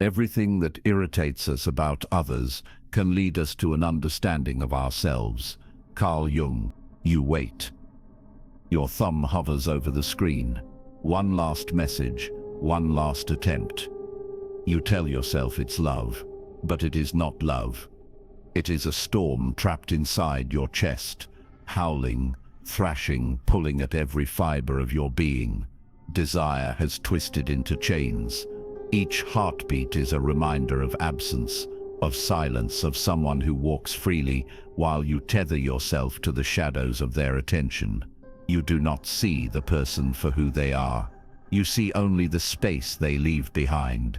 Everything that irritates us about others can lead us to an understanding of ourselves. Carl Jung. You wait. Your thumb hovers over the screen. One last message, one last attempt. You tell yourself it's love, but it is not love. It is a storm trapped inside your chest, howling, thrashing, pulling at every fiber of your being. Desire has twisted into chains. Each heartbeat is a reminder of absence, of silence, of someone who walks freely while you tether yourself to the shadows of their attention. You do not see the person for who they are. You see only the space they leave behind.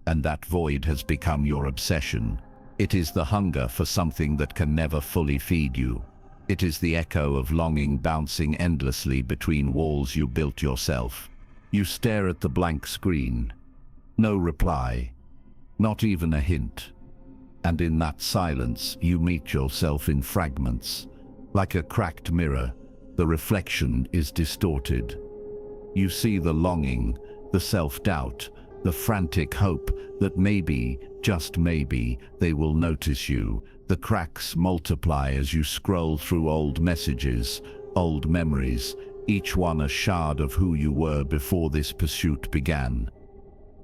And that void has become your obsession. It is the hunger for something that can never fully feed you. It is the echo of longing bouncing endlessly between walls you built yourself. You stare at the blank screen. No reply, not even a hint. And in that silence, you meet yourself in fragments. Like a cracked mirror, the reflection is distorted. You see the longing, the self-doubt, the frantic hope that maybe, just maybe, they will notice you. The cracks multiply as you scroll through old messages, old memories, each one a shard of who you were before this pursuit began.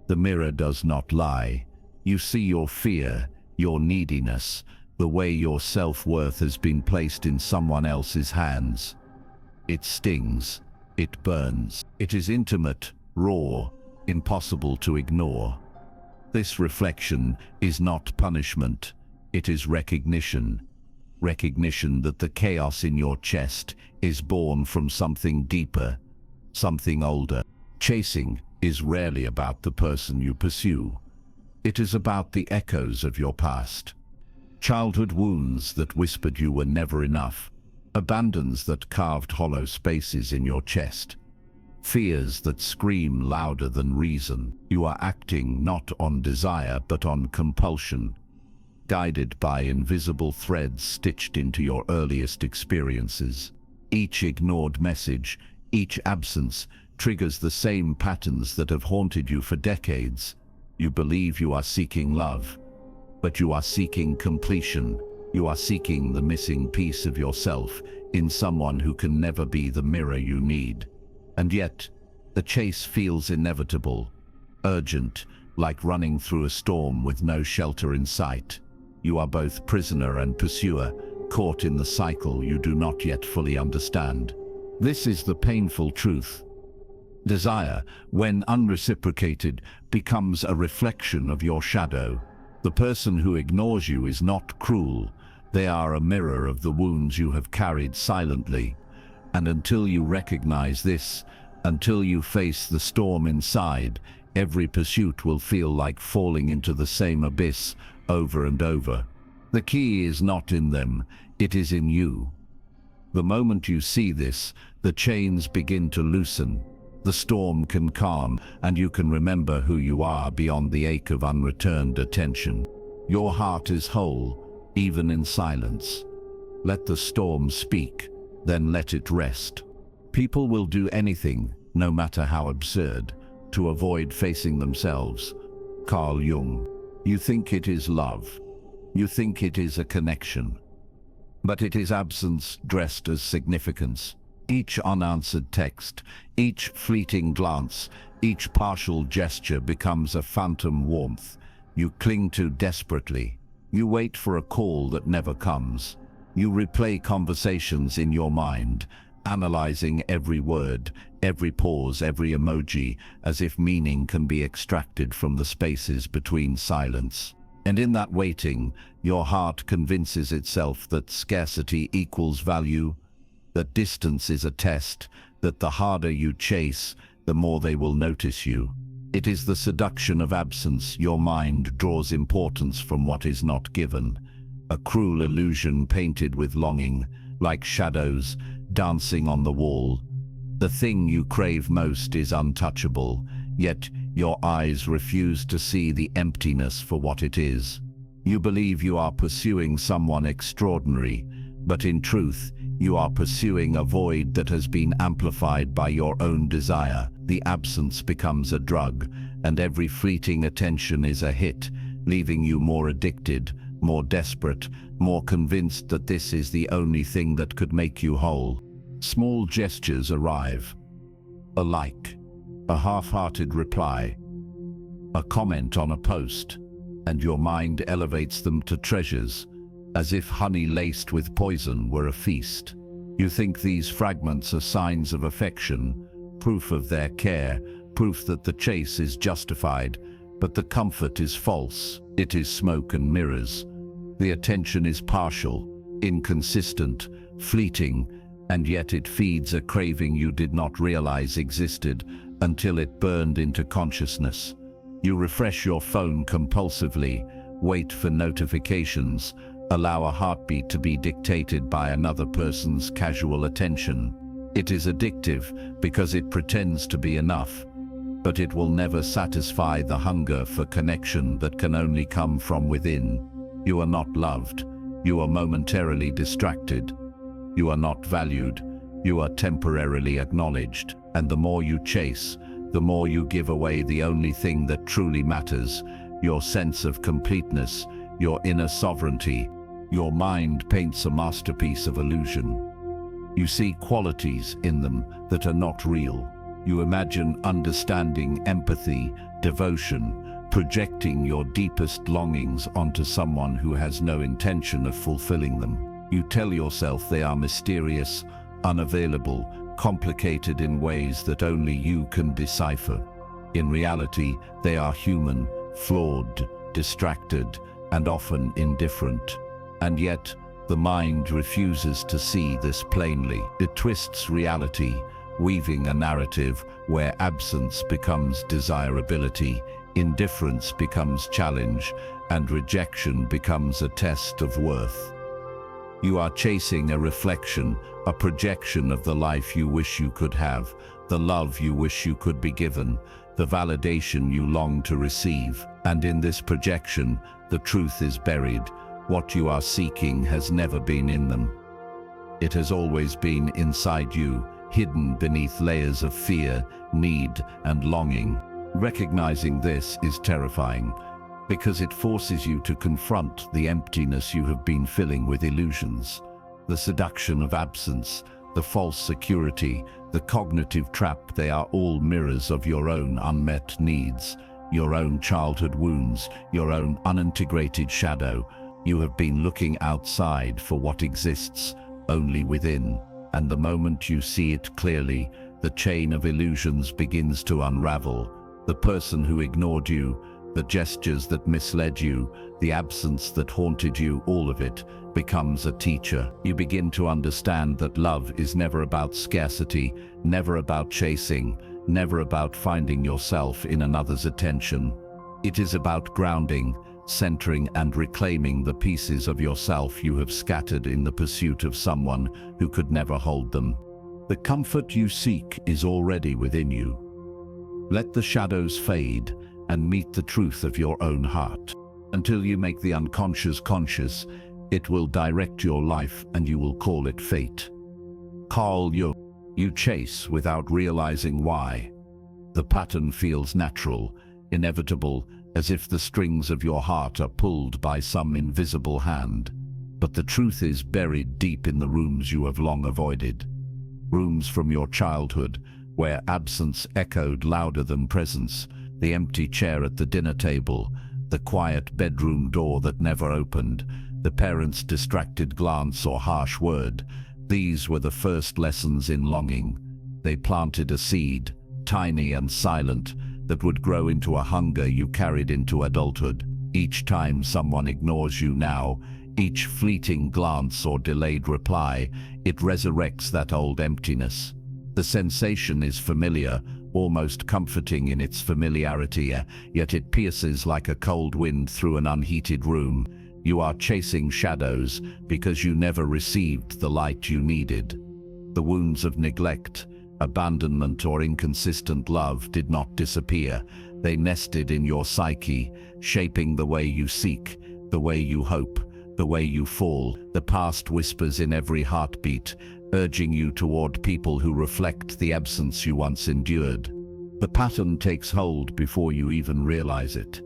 The mirror does not lie. You see your fear, your neediness, the way your self-worth has been placed in someone else's hands. It stings, it burns. It is intimate, raw, impossible to ignore. This reflection is not punishment, it is recognition. Recognition that the chaos in your chest is born from something deeper, something older. Chasing is rarely about the person you pursue. It is about the echoes of your past. Childhood wounds that whispered you were never enough. Abandons that carved hollow spaces in your chest. Fears that scream louder than reason. You are acting not on desire but on compulsion, guided by invisible threads stitched into your earliest experiences. Each ignored message, each absence, triggers the same patterns that have haunted you for decades. You believe you are seeking love, but you are seeking completion. You are seeking the missing piece of yourself in someone who can never be the mirror you need. And yet, the chase feels inevitable, urgent, like running through a storm with no shelter in sight. You are both prisoner and pursuer, caught in the cycle you do not yet fully understand. This is the painful truth. Desire, when unreciprocated, becomes a reflection of your shadow. The person who ignores you is not cruel. They are a mirror of the wounds you have carried silently. And until you recognize this, until you face the storm inside, every pursuit will feel like falling into the same abyss over and over. The key is not in them, it is in you. The moment you see this, the chains begin to loosen. The storm can calm, and you can remember who you are beyond the ache of unreturned attention. Your heart is whole, even in silence. Let the storm speak, then let it rest. People will do anything, no matter how absurd, to avoid facing themselves. Carl Jung. You think it is love. You think it is a connection. But it is absence dressed as significance. Each unanswered text, each fleeting glance, each partial gesture becomes a phantom warmth you cling to desperately. You wait for a call that never comes. You replay conversations in your mind, analyzing every word, every pause, every emoji, as if meaning can be extracted from the spaces between silence. And in that waiting, your heart convinces itself that scarcity equals value, that distance is a test, that the harder you chase, the more they will notice you. It is the seduction of absence. Your mind draws importance from what is not given. A cruel illusion painted with longing, like shadows dancing on the wall. The thing you crave most is untouchable, yet your eyes refuse to see the emptiness for what it is. You believe you are pursuing someone extraordinary, but in truth, you are pursuing a void that has been amplified by your own desire. The absence becomes a drug, and every fleeting attention is a hit, leaving you more addicted, more desperate, more convinced that this is the only thing that could make you whole. Small gestures arrive. A like, a half-hearted reply, a comment on a post, and your mind elevates them to treasures, as if honey laced with poison were a feast. You think these fragments are signs of affection, proof of their care, proof that the chase is justified, but the comfort is false. It is smoke and mirrors. The attention is partial, inconsistent, fleeting, and yet it feeds a craving you did not realize existed until it burned into consciousness. You refresh your phone compulsively, wait for notifications, allow a heartbeat to be dictated by another person's casual attention. It is addictive because it pretends to be enough, but it will never satisfy the hunger for connection that can only come from within. You are not loved. You are momentarily distracted. You are not valued. You are temporarily acknowledged. And the more you chase, the more you give away the only thing that truly matters, your sense of completeness, your inner sovereignty. Your mind paints a masterpiece of illusion. You see qualities in them that are not real. You imagine understanding, empathy, devotion, projecting your deepest longings onto someone who has no intention of fulfilling them. You tell yourself they are mysterious, unavailable, complicated in ways that only you can decipher. In reality, they are human, flawed, distracted, and often indifferent. And yet, the mind refuses to see this plainly. It twists reality, weaving a narrative where absence becomes desirability, indifference becomes challenge, and rejection becomes a test of worth. You are chasing a reflection, a projection of the life you wish you could have, the love you wish you could be given, the validation you long to receive. And in this projection, the truth is buried. What you are seeking has never been in them. It has always been inside you, hidden beneath layers of fear, need, and longing. Recognizing this is terrifying, because it forces you to confront the emptiness you have been filling with illusions. The seduction of absence, the false security, the cognitive trap, they are all mirrors of your own unmet needs, your own childhood wounds, your own unintegrated shadow. You have been looking outside for what exists only within, and the moment you see it clearly, the chain of illusions begins to unravel. The person who ignored you, the gestures that misled you, the absence that haunted you, all of it becomes a teacher. You begin to understand that love is never about scarcity, never about chasing, never about finding yourself in another's attention. It is about grounding, centering, and reclaiming the pieces of yourself you have scattered in the pursuit of someone who could never hold them. The comfort you seek is already within you. Let the shadows fade and meet the truth of your own heart. Until you make the unconscious conscious, it will direct your life and you will call it fate. Carl Jung. You chase without realizing why. The pattern feels natural, inevitable, as if the strings of your heart are pulled by some invisible hand. But the truth is buried deep in the rooms you have long avoided. Rooms from your childhood, where absence echoed louder than presence, the empty chair at the dinner table, the quiet bedroom door that never opened, the parent's distracted glance or harsh word. These were the first lessons in longing. They planted a seed, tiny and silent, that would grow into a hunger you carried into adulthood. Each time someone ignores you now, each fleeting glance or delayed reply, it resurrects that old emptiness. The sensation is familiar, almost comforting in its familiarity, yet it pierces like a cold wind through an unheated room. You are chasing shadows because you never received the light you needed. The wounds of neglect, abandonment, or inconsistent love did not disappear. They nested in your psyche, shaping the way you seek, the way you hope, the way you fall. The past whispers in every heartbeat, urging you toward people who reflect the absence you once endured. The pattern takes hold before you even realize it.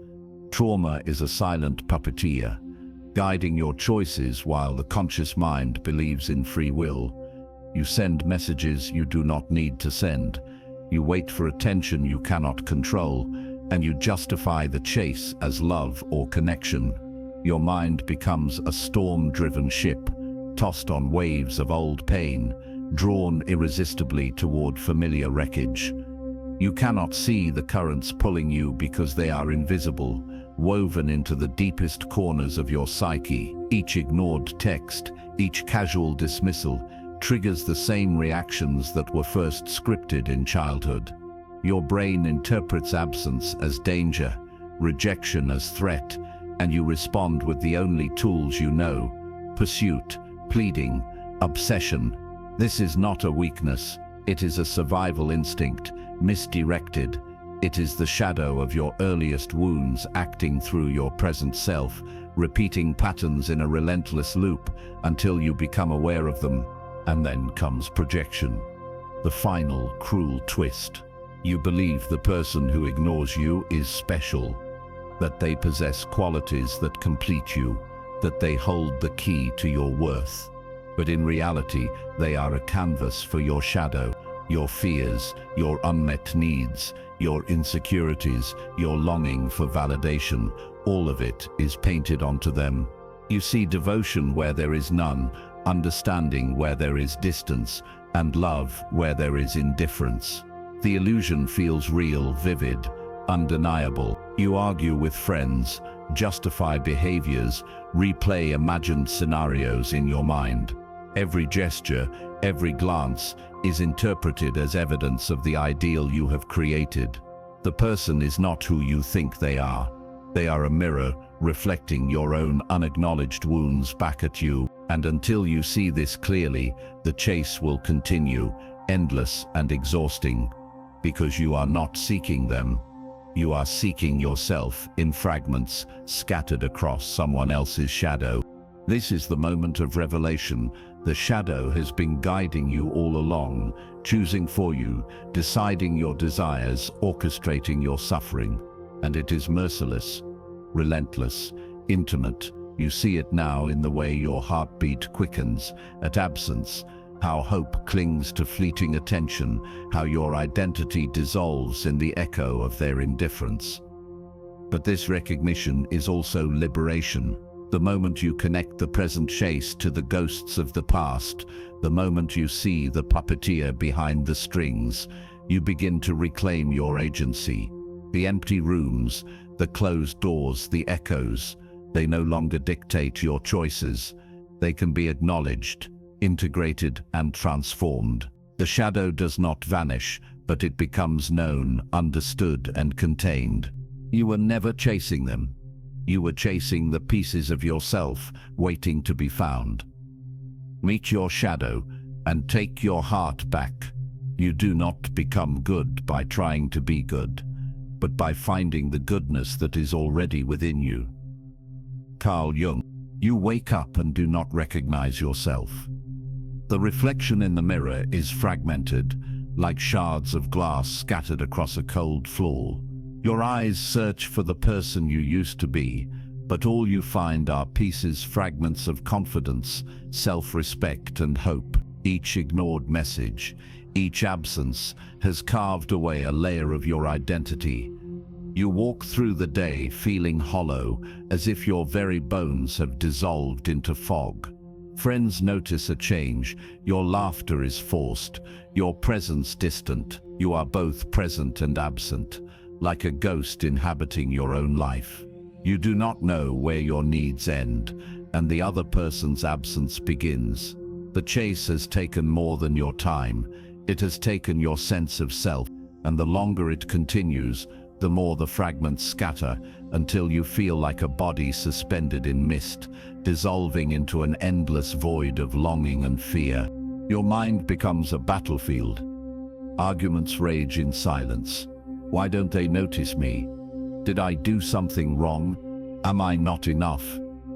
Trauma is a silent puppeteer, guiding your choices while the conscious mind believes in free will. You send messages you do not need to send. You wait for attention you cannot control, and you justify the chase as love or connection. Your mind becomes a storm-driven ship, tossed on waves of old pain, drawn irresistibly toward familiar wreckage. You cannot see the currents pulling you because they are invisible, woven into the deepest corners of your psyche. Each ignored text, each casual dismissal, triggers the same reactions that were first scripted in childhood. Your brain interprets absence as danger, rejection as threat, and you respond with the only tools you know: pursuit, pleading, obsession. This is not a weakness, it is a survival instinct, misdirected. It is the shadow of your earliest wounds acting through your present self, repeating patterns in a relentless loop until you become aware of them. And then comes projection, the final cruel twist. You believe the person who ignores you is special, that they possess qualities that complete you, that they hold the key to your worth. But in reality, they are a canvas for your shadow, your fears, your unmet needs, your insecurities, your longing for validation. All of it is painted onto them. You see devotion where there is none, understanding where there is distance, and love where there is indifference. The illusion feels real, vivid, undeniable. You argue with friends, justify behaviors, replay imagined scenarios in your mind. Every gesture, every glance is interpreted as evidence of the ideal you have created. The person is not who you think they are. They are a mirror reflecting your own unacknowledged wounds back at you. And until you see this clearly, the chase will continue, endless and exhausting, because you are not seeking them. You are seeking yourself in fragments scattered across someone else's shadow. This is the moment of revelation. The shadow has been guiding you all along, choosing for you, deciding your desires, orchestrating your suffering. And it is merciless, relentless, intimate. You see it now in the way your heartbeat quickens at absence, how hope clings to fleeting attention, how your identity dissolves in the echo of their indifference. But this recognition is also liberation. The moment you connect the present chase to the ghosts of the past, the moment you see the puppeteer behind the strings, you begin to reclaim your agency. The empty rooms, the closed doors, the echoes, they no longer dictate your choices. They can be acknowledged, integrated, and transformed. The shadow does not vanish, but it becomes known, understood, and contained. You were never chasing them. You were chasing the pieces of yourself, waiting to be found. Meet your shadow, and take your heart back. You do not become good by trying to be good, but by finding the goodness that is already within you. Carl Jung. You wake up and do not recognize yourself. The reflection in the mirror is fragmented, like shards of glass scattered across a cold floor. Your eyes search for the person you used to be, but all you find are pieces, fragments of confidence, self-respect, and hope. Each ignored message, each absence has carved away a layer of your identity. You walk through the day feeling hollow, as if your very bones have dissolved into fog. Friends notice a change. Your laughter is forced, your presence distant. You are both present and absent, like a ghost inhabiting your own life. You do not know where your needs end, and the other person's absence begins. The chase has taken more than your time. It has taken your sense of self, and the longer it continues, the more the fragments scatter, until you feel like a body suspended in mist, dissolving into an endless void of longing and fear. Your mind becomes a battlefield. Arguments rage in silence. Why don't they notice me? Did I do something wrong? Am I not enough?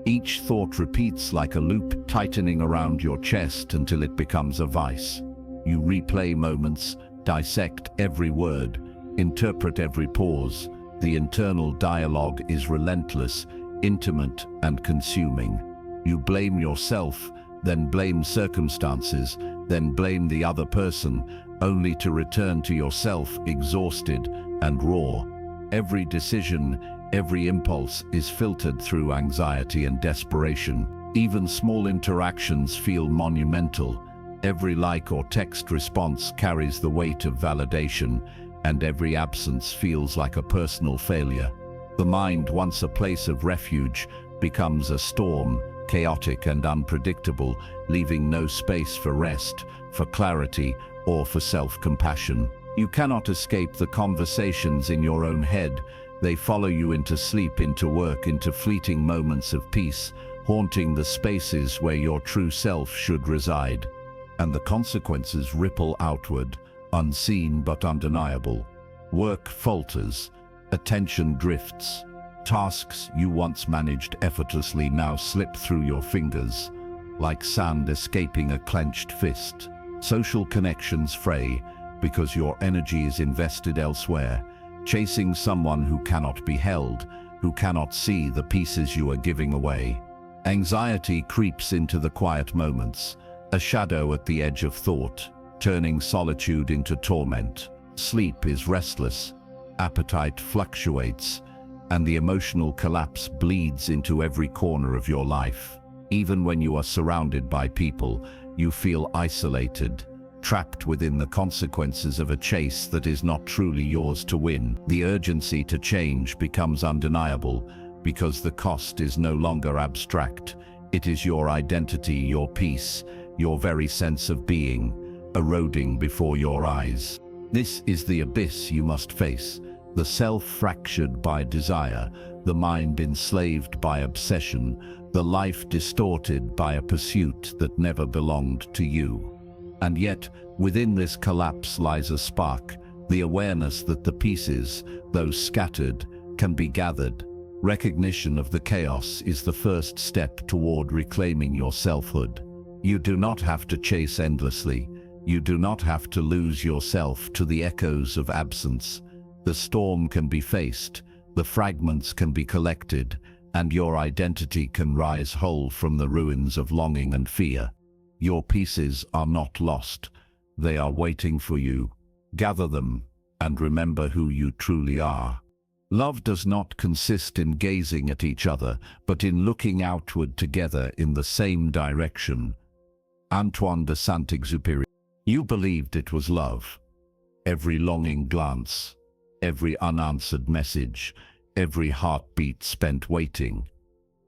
Each thought repeats like a loop, tightening around your chest until it becomes a vice. You replay moments, dissect every word, Interpret every pause. The internal dialogue is relentless, intimate, and consuming. You blame yourself, then blame circumstances, then blame the other person, only to return to yourself exhausted and raw. Every decision, every impulse is filtered through anxiety and desperation. Even small interactions feel monumental. Every like or text response carries the weight of validation, and every absence feels like a personal failure. The mind, once a place of refuge, becomes a storm, chaotic and unpredictable, leaving no space for rest, for clarity, or for self-compassion. You cannot escape the conversations in your own head. They follow you into sleep, into work, into fleeting moments of peace, haunting the spaces where your true self should reside. And the consequences ripple outward, unseen but undeniable. Work falters, attention drifts. Tasks you once managed effortlessly now slip through your fingers, like sand escaping a clenched fist. Social connections fray because your energy is invested elsewhere, chasing someone who cannot be held, who cannot see the pieces you are giving away. Anxiety creeps into the quiet moments, a shadow at the edge of thought, turning solitude into torment. Sleep is restless, appetite fluctuates, and the emotional collapse bleeds into every corner of your life. Even when you are surrounded by people, you feel isolated, trapped within the consequences of a chase that is not truly yours to win. The urgency to change becomes undeniable because the cost is no longer abstract. It is your identity, your peace, your very sense of being, eroding before your eyes. This is the abyss you must face, the self fractured by desire, the mind enslaved by obsession, the life distorted by a pursuit that never belonged to you. And yet, within this collapse lies a spark, the awareness that the pieces, though scattered, can be gathered. Recognition of the chaos is the first step toward reclaiming your selfhood. You do not have to chase endlessly. You do not have to lose yourself to the echoes of absence. The storm can be faced, the fragments can be collected, and your identity can rise whole from the ruins of longing and fear. Your pieces are not lost. They are waiting for you. Gather them and remember who you truly are. Love does not consist in gazing at each other, but in looking outward together in the same direction. Antoine de Saint-Exupéry. You believed it was love. Every longing glance, every unanswered message, every heartbeat spent waiting.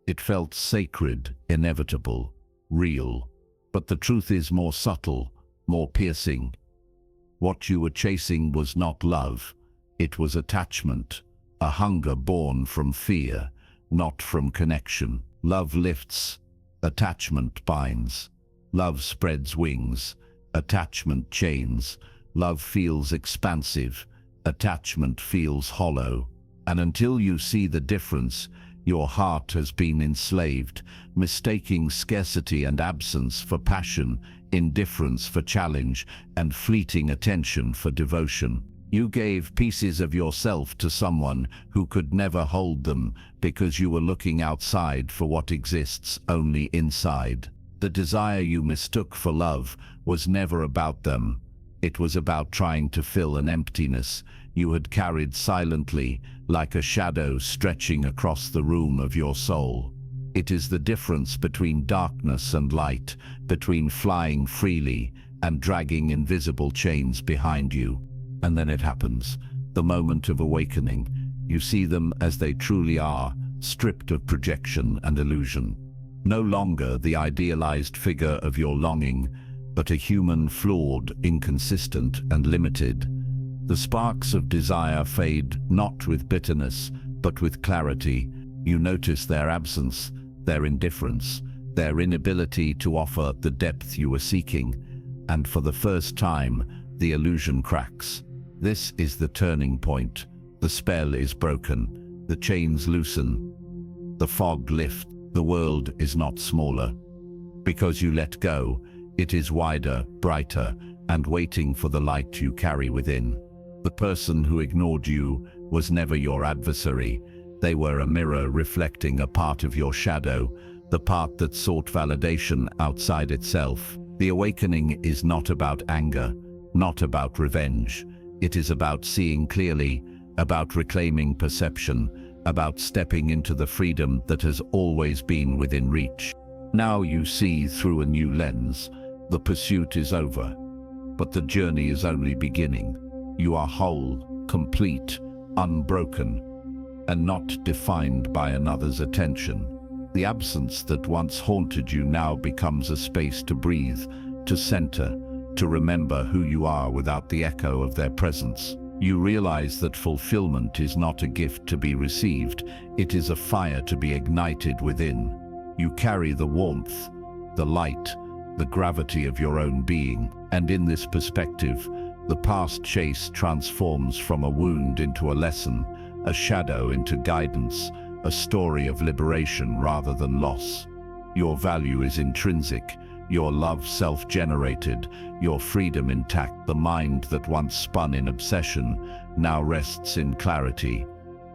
It felt sacred, inevitable, real. But the truth is more subtle, more piercing. What you were chasing was not love. It was attachment, a hunger born from fear, not from connection. Love lifts, attachment binds. Love spreads wings, attachment chains. Love feels expansive, attachment feels hollow. And until you see the difference, your heart has been enslaved, mistaking scarcity and absence for passion, indifference for challenge, and fleeting attention for devotion. You gave pieces of yourself to someone who could never hold them because you were looking outside for what exists only inside. The desire you mistook for love was never about them. It was about trying to fill an emptiness you had carried silently, like a shadow stretching across the room of your soul. It is the difference between darkness and light, between flying freely and dragging invisible chains behind you. And then it happens, the moment of awakening. You see them as they truly are, stripped of projection and illusion. No longer the idealized figure of your longing, but a human flawed, inconsistent, and limited. The sparks of desire fade not with bitterness, but with clarity. You notice their absence, their indifference, their inability to offer the depth you were seeking, and for the first time, the illusion cracks. This is the turning point. The spell is broken, the chains loosen, the fog lifts. The world is not smaller. Because you let go, it is wider, brighter, and waiting for the light you carry within. The person who ignored you was never your adversary. They were a mirror reflecting a part of your shadow, the part that sought validation outside itself. The awakening is not about anger, not about revenge. It is about seeing clearly, about reclaiming perception, about stepping into the freedom that has always been within reach. Now you see through a new lens. The pursuit is over, but the journey is only beginning. You are whole, complete, unbroken, and not defined by another's attention. The absence that once haunted you now becomes a space to breathe, to center, to remember who you are without the echo of their presence. You realize that fulfillment is not a gift to be received, it is a fire to be ignited within. You carry the warmth, the light, the gravity of your own being, and in this perspective, the past chase transforms from a wound into a lesson, a shadow into guidance, a story of liberation rather than loss. Your value is intrinsic, your love self-generated, your freedom intact. The mind that once spun in obsession now rests in clarity,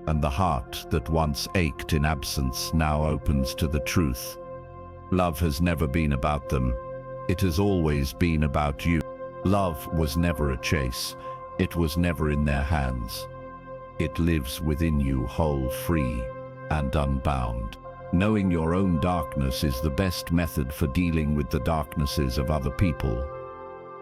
and the heart that once ached in absence now opens to the truth. Love has never been about them. It has always been about you. Love was never a chase. It was never in their hands. It lives within you, whole, free, and unbound. Knowing your own darkness is the best method for dealing with the darknesses of other people.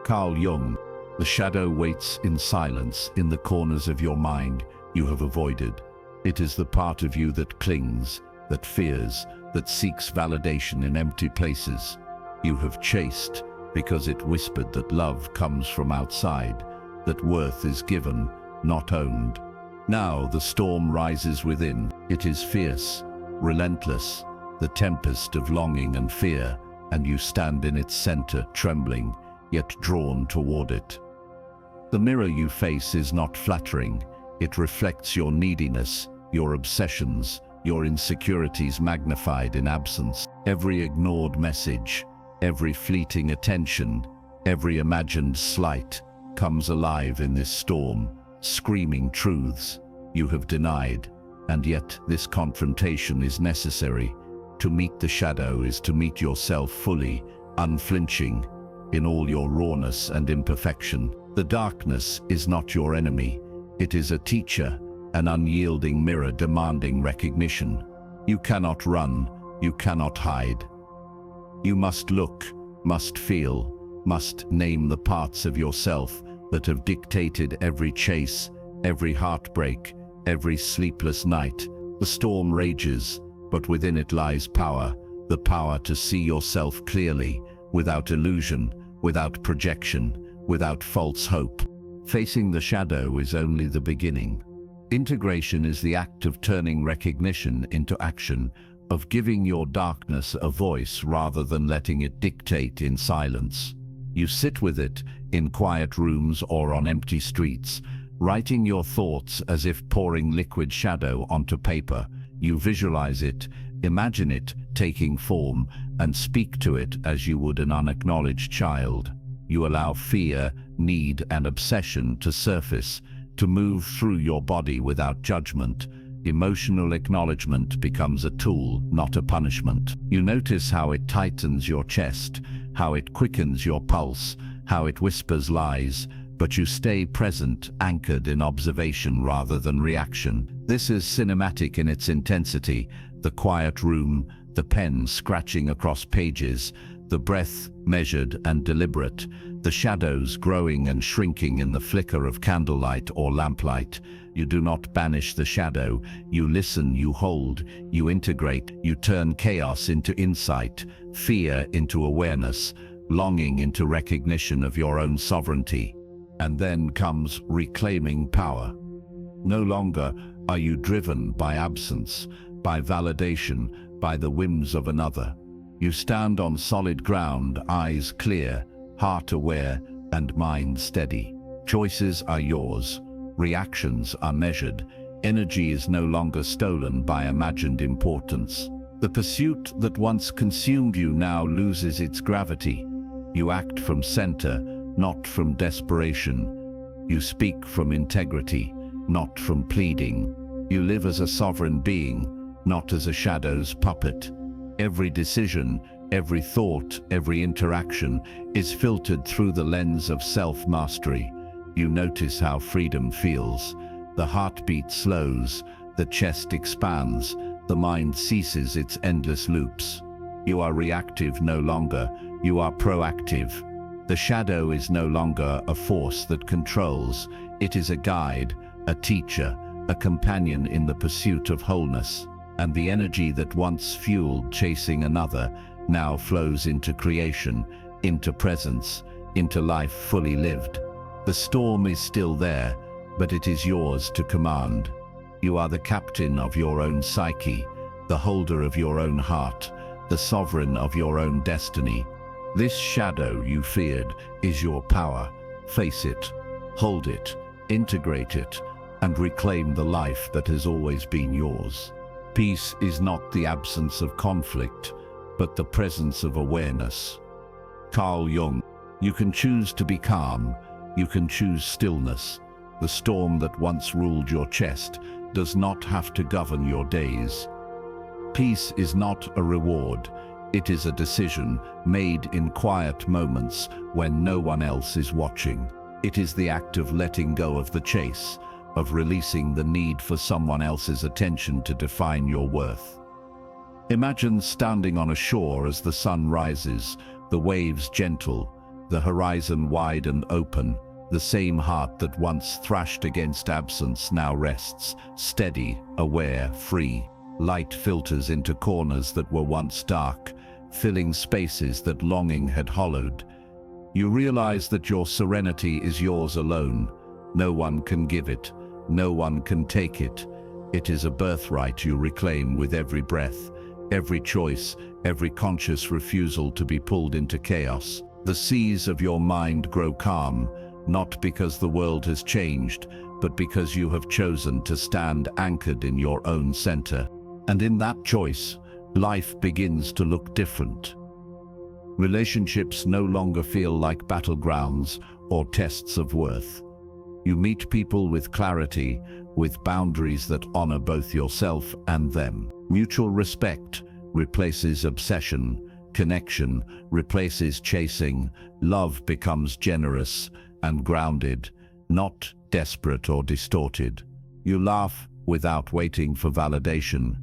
Carl Jung, the shadow waits in silence in the corners of your mind you have avoided. It is the part of you that clings, that fears, that seeks validation in empty places. You have chased because it whispered that love comes from outside, that worth is given, not owned. Now the storm rises within. It is fierce, relentless, the tempest of longing and fear, and you stand in its center, trembling, yet drawn toward it. The mirror you face is not flattering. It reflects your neediness, your obsessions, your insecurities magnified in absence. Every ignored message, every fleeting attention, every imagined slight comes alive in this storm, screaming truths you have denied. And yet this confrontation is necessary. To meet the shadow is to meet yourself fully, unflinching, in all your rawness and imperfection. The darkness is not your enemy. It is a teacher, an unyielding mirror demanding recognition. You cannot run, you cannot hide. You must look, must feel, must name the parts of yourself that have dictated every chase, every heartbreak, every sleepless night. The storm rages, but within it lies power, the power to see yourself clearly, without illusion, without projection, without false hope. Facing the shadow is only the beginning. Integration is the act of turning recognition into action, of giving your darkness a voice rather than letting it dictate in silence. You sit with it in quiet rooms or on empty streets, writing your thoughts as if pouring liquid shadow onto paper. You visualize it, imagine it taking form, and speak to it as you would an unacknowledged child. You allow fear, need, and obsession to surface, to move through your body without judgment. Emotional acknowledgement becomes a tool, not a punishment. You notice how it tightens your chest, how it quickens your pulse, how it whispers lies, but you stay present, anchored in observation rather than reaction. This is cinematic in its intensity, the quiet room, the pen scratching across pages, the breath measured and deliberate, the shadows growing and shrinking in the flicker of candlelight or lamplight. You do not banish the shadow, you listen, you hold, you integrate, you turn chaos into insight, fear into awareness, longing into recognition of your own sovereignty. And then comes reclaiming power. No longer are you driven by absence, by validation, by the whims of another. You stand on solid ground, eyes clear, heart aware, and mind steady. Choices are yours. Reactions are measured. Energy is no longer stolen by imagined importance. The pursuit that once consumed you now loses its gravity. You act from center, not from desperation. You speak from integrity, not from pleading. You live as a sovereign being, not as a shadow's puppet. Every decision, every thought, every interaction is filtered through the lens of self-mastery. You notice how freedom feels. The heartbeat slows, the chest expands, the mind ceases its endless loops. You are reactive no longer, you are proactive. The shadow is no longer a force that controls, it is a guide, a teacher, a companion in the pursuit of wholeness. And the energy that once fueled chasing another now flows into creation, into presence, into life fully lived. The storm is still there, but it is yours to command. You are the captain of your own psyche, the holder of your own heart, the sovereign of your own destiny. This shadow you feared is your power. Face it, hold it, integrate it, and reclaim the life that has always been yours. Peace is not the absence of conflict, but the presence of awareness. Carl Jung. You can choose to be calm, you can choose stillness. The storm that once ruled your chest does not have to govern your days. Peace is not a reward, it is a decision made in quiet moments when no one else is watching. It is the act of letting go of the chase, of releasing the need for someone else's attention to define your worth. Imagine standing on a shore as the sun rises, the waves gentle, the horizon wide and open. The same heart that once thrashed against absence now rests, steady, aware, free. Light filters into corners that were once dark, filling spaces that longing had hollowed. You realize that your serenity is yours alone. No one can give it, no one can take it. It is a birthright you reclaim with every breath, every choice, every conscious refusal to be pulled into chaos. The seas of your mind grow calm, not because the world has changed, but because you have chosen to stand anchored in your own center. And in that choice, life begins to look different. Relationships no longer feel like battlegrounds or tests of worth. You meet people with clarity, with boundaries that honor both yourself and them. Mutual respect replaces obsession, connection replaces chasing, love becomes generous and grounded, not desperate or distorted. You laugh without waiting for validation.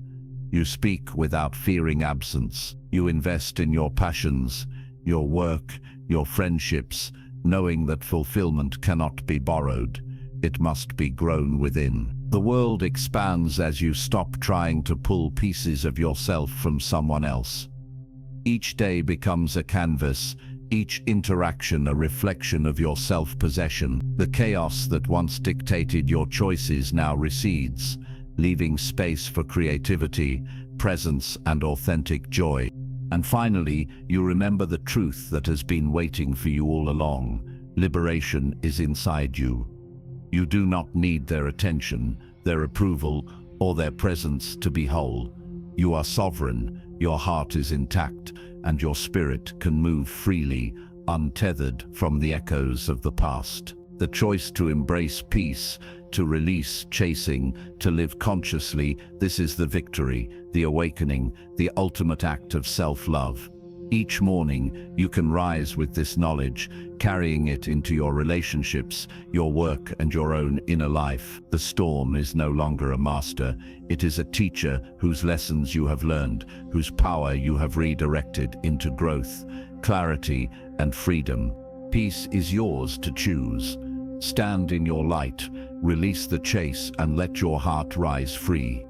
You speak without fearing absence. You invest in your passions, your work, your friendships, knowing that fulfillment cannot be borrowed. It must be grown within. The world expands as you stop trying to pull pieces of yourself from someone else. Each day becomes a canvas, each interaction a reflection of your self-possession. The chaos that once dictated your choices now recedes, leaving space for creativity, presence, and authentic joy. And finally, you remember the truth that has been waiting for you all along. Liberation is inside you. You do not need their attention, their approval, or their presence to be whole. You are sovereign, your heart is intact, and your spirit can move freely, untethered from the echoes of the past. The choice to embrace peace, to release chasing, to live consciously, this is the victory, the awakening, the ultimate act of self-love. Each morning, you can rise with this knowledge, carrying it into your relationships, your work, and your own inner life. The storm is no longer a master. It is a teacher whose lessons you have learned, whose power you have redirected into growth, clarity, and freedom. Peace is yours to choose. Stand in your light, release the chase, and let your heart rise free.